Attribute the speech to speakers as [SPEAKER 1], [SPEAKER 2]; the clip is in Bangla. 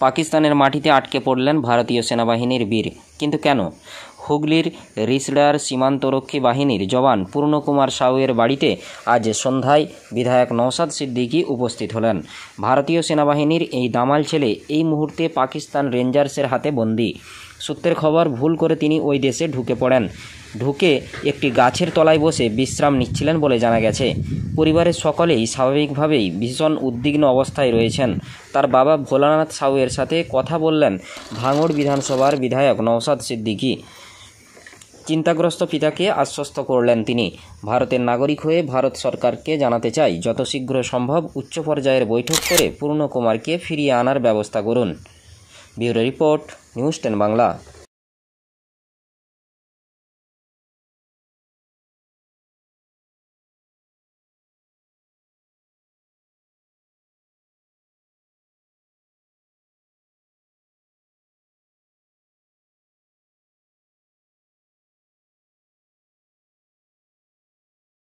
[SPEAKER 1] পাকিস্তানের মাটিতে আটকে পড়লেন ভারতীয় সেনাবাহিনীর বীর, কিন্তু কেন? হুগলির রিসড়ার সীমান্তরক্ষী বাহিনীর জওয়ান পূর্ণকুমার সাউয়ের বাড়িতে আজ সন্ধ্যায় বিধায়ক নওশাদ সিদ্দিকী উপস্থিত হলেন। ভারতীয় সেনাবাহিনীর এই দামাল ছেলে এই মুহূর্তে পাকিস্তান রেঞ্জার্সের হাতে বন্দী। সূত্রের খবর, ভুল করে তিনি ওই দেশে ঢুকে একটি গাছের তলায় বসে বিশ্রাম নিচ্ছিলেন বলে জানা গেছে। পরিবারের সকলেই স্বাভাবিকভাবেই ভীষণ উদ্বিগ্ন অবস্থায় রয়েছেন। তার বাবা ভোলানাথ সাউয়ের সাথে কথা বললেন ভাঙড় বিধানসভার বিধায়ক নওশাদ সিদ্দিকী। চিন্তাগ্রস্ত পিতাকে আশ্বস্ত করলেন তিনি। ভারতের নাগরিক হয়ে ভারত সরকারকে জানাতে চাই, যত শীঘ্র সম্ভব উচ্চ পর্যায়ের বৈঠক করে পূর্ণকুমারকে ফিরিয়ে আনার ব্যবস্থা করুন। Bureau report, news 10 Bangla.